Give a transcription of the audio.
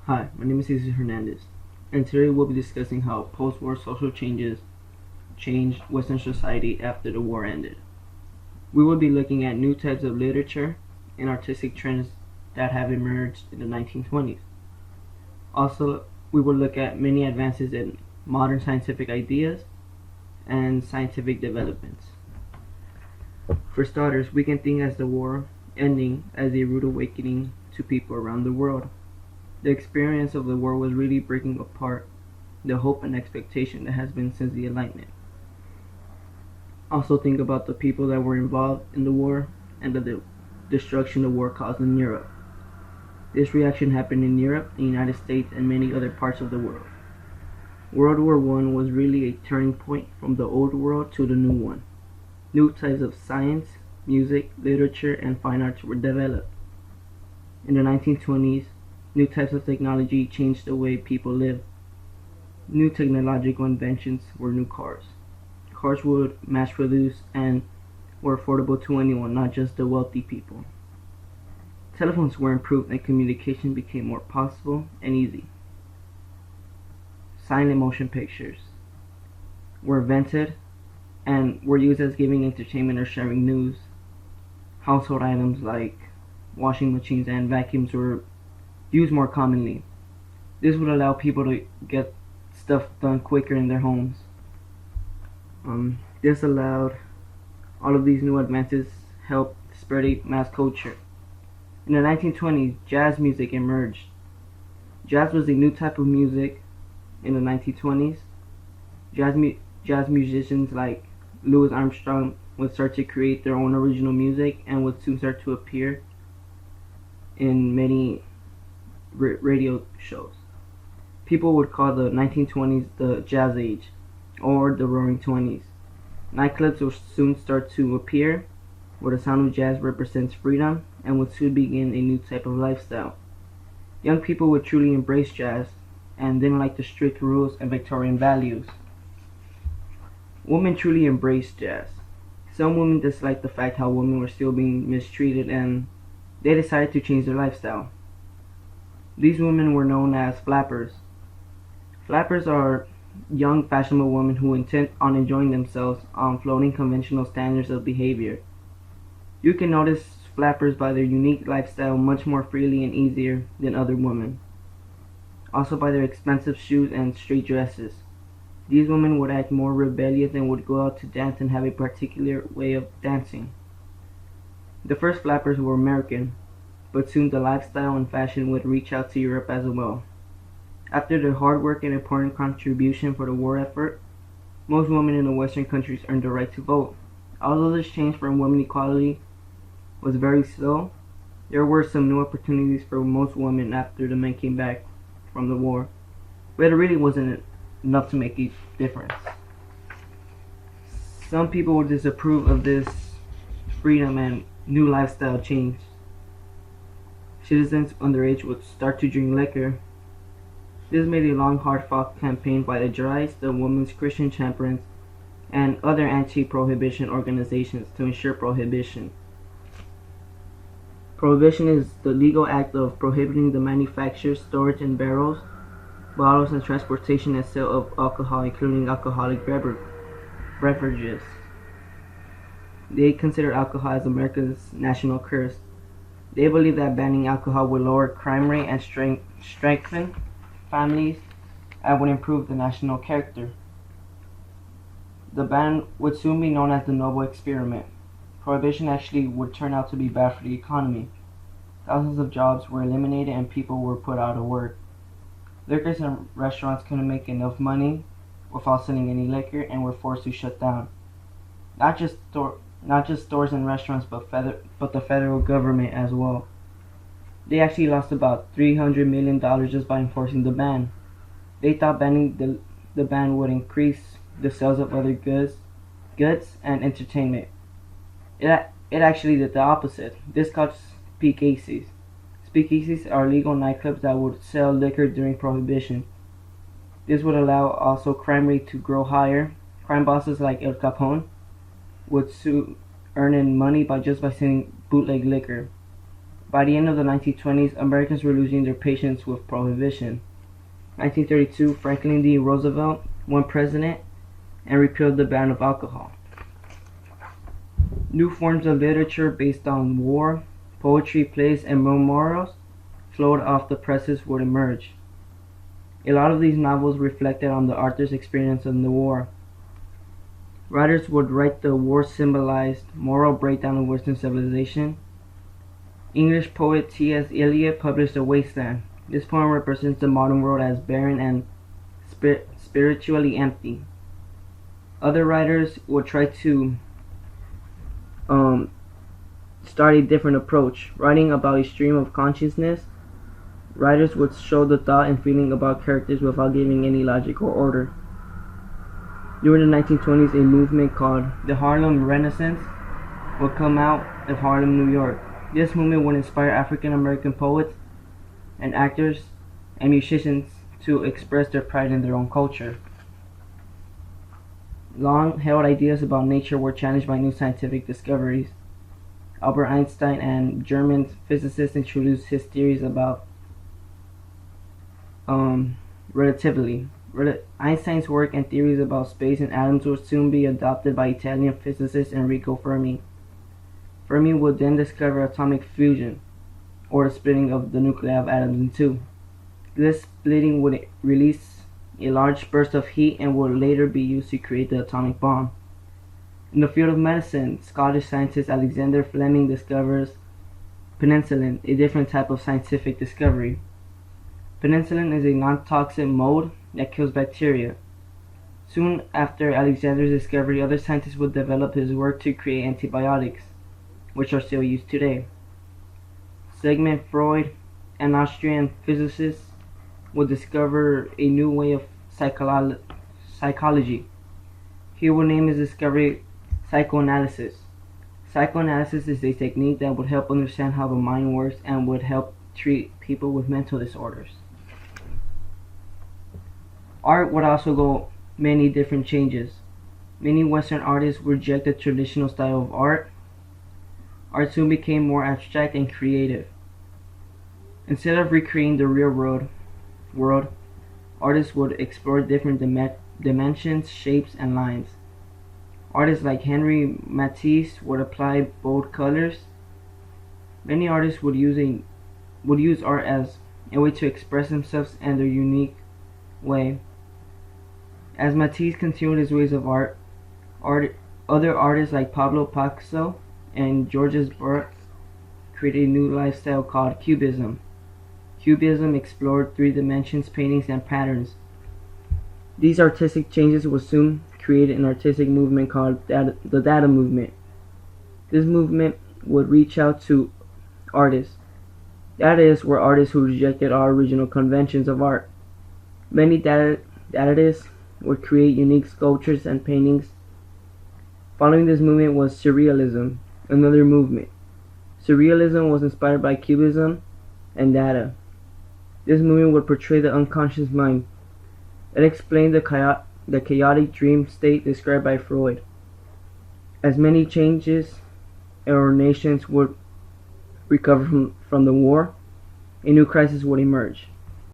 Hi, my name is Jesus Hernandez, and today we'll be discussing how post-war social changes changed Western society after the war ended. We will be looking at new types of literature and artistic trends that have emerged in the 1920s. Also, we will look at many advances in modern scientific ideas and scientific developments. For starters, we can think as the war ending as a rude awakening to people around the world. The experience of the war was really breaking apart the hope and expectation that has been since the Enlightenment. Also think about the people that were involved in the war and the destruction the war caused in Europe. This reaction happened in Europe, the United States, and many other parts of the world. World War I was really a turning point from the old world to the new one. New types of science, music, literature, and fine arts were developed. In the 1920s, new types of technology changed the way people live. New technological inventions were new cars. Cars were mass produced and were affordable to anyone, not just the wealthy people. Telephones were improved and communication became more possible and easy. Silent and motion pictures were invented and were used as giving entertainment or sharing news. Household items like washing machines and vacuums were used more commonly. This would allow people to get stuff done quicker in their homes. This allowed all of these new advances helped spread a mass culture. In the 1920s, jazz music emerged. Jazz was a new type of music in the 1920s. Jazz musicians like Louis Armstrong would start to create their own original music and would soon start to appear in many radio shows. People would call the 1920s the Jazz Age or the Roaring Twenties. Nightclubs would soon start to appear where the sound of jazz represents freedom and would soon begin a new type of lifestyle. Young people would truly embrace jazz and didn't like the strict rules and Victorian values. Women truly embraced jazz. Some women disliked the fact how women were still being mistreated and they decided to change their lifestyle. These women were known as flappers. Flappers are young, fashionable women who intend on enjoying themselves on floating conventional standards of behavior. You can notice flappers by their unique lifestyle much more freely and easier than other women. Also by their expensive shoes and straight dresses. These women would act more rebellious and would go out to dance and have a particular way of dancing. The first flappers were American, but soon the lifestyle and fashion would reach out to Europe as well. After their hard work and important contribution for the war effort, most women in the Western countries earned the right to vote. Although this change from women equality was very slow, there were some new opportunities for most women after the men came back from the war, but it really wasn't enough to make a difference. Some people would disapprove of this freedom and new lifestyle change. Citizens underage would start to drink liquor. This made a long, hard-fought campaign by the Jurists, the Women's Christian Champions, and other anti-prohibition organizations to ensure prohibition. Prohibition is the legal act of prohibiting the manufacture, storage, and barrels, bottles, and transportation and sale of alcohol, including alcoholic beverages. They consider alcohol as America's national curse. They believe that banning alcohol would lower crime rate and strengthen families and would improve the national character. The ban would soon be known as the Noble Experiment. Prohibition actually would turn out to be bad for the economy. Thousands of jobs were eliminated and people were put out of work. Liquors and restaurants couldn't make enough money without selling any liquor and were forced to shut down. Not just stores and restaurants, but the federal government as well. They actually lost about $300 million just by enforcing the ban. They thought banning the ban would increase the sales of other goods and entertainment. It actually did the opposite. This caused speakeasies. Speakeasies are legal nightclubs that would sell liquor during Prohibition. This would allow also crime rate to grow higher. Crime bosses like El Capone would soon earn in money by selling bootleg liquor. By the end of the 1920s, Americans were losing their patience with prohibition. 1932, Franklin D. Roosevelt won president and repealed the ban of alcohol. New forms of literature based on war, poetry, plays, and memorials flowed off the presses would emerge. A lot of these novels reflected on the author's experience in the war. Writers would write the war symbolized moral breakdown of Western civilization. English poet T.S. Eliot published A Wasteland. This poem represents the modern world as barren and spiritually empty. Other writers would try to start a different approach. Writing about a stream of consciousness, writers would show the thought and feeling about characters without giving any logic or order. During the 1920s, a movement called the Harlem Renaissance would come out of Harlem, New York. This movement would inspire African American poets and actors and musicians to express their pride in their own culture. Long-held ideas about nature were challenged by new scientific discoveries. Albert Einstein and German physicists introduced his theories about relativity. Einstein's work and theories about space and atoms would soon be adopted by Italian physicist Enrico Fermi. Fermi would then discover atomic fusion, or the splitting of the nuclei of atoms in two. This splitting would release a large burst of heat and would later be used to create the atomic bomb. In the field of medicine, Scottish scientist Alexander Fleming discovers penicillin, a different type of scientific discovery. Penicillin is a non-toxic mode that kills bacteria. Soon after Alexander's discovery, other scientists would develop his work to create antibiotics, which are still used today. Sigmund Freud, an Austrian physicist, would discover a new way of psychology. He would name his discovery psychoanalysis. Psychoanalysis is a technique that would help understand how the mind works and would help treat people with mental disorders. Art would also go many different changes. Many Western artists rejected the traditional style of art. Art soon became more abstract and creative. Instead of recreating the real world, artists would explore different dimensions, shapes, and lines. Artists like Henri Matisse would apply bold colors. Many artists would use art as a way to express themselves in their unique way. As Matisse continued his ways of art, other artists like Pablo Picasso and Georges Braque created a new lifestyle called Cubism. Cubism explored three dimensions, paintings, and patterns. These artistic changes would soon create an artistic movement called the Dada movement. This movement would reach out to artists. Dadaists were artists who rejected our original conventions of art. Many Dadaists would create unique sculptures and paintings. Following this movement was Surrealism, another movement. Surrealism was inspired by Cubism and Dada. This movement would portray the unconscious mind. It explained the chaotic dream state described by Freud. As many changes in our nations would recover from the war, a new crisis would emerge.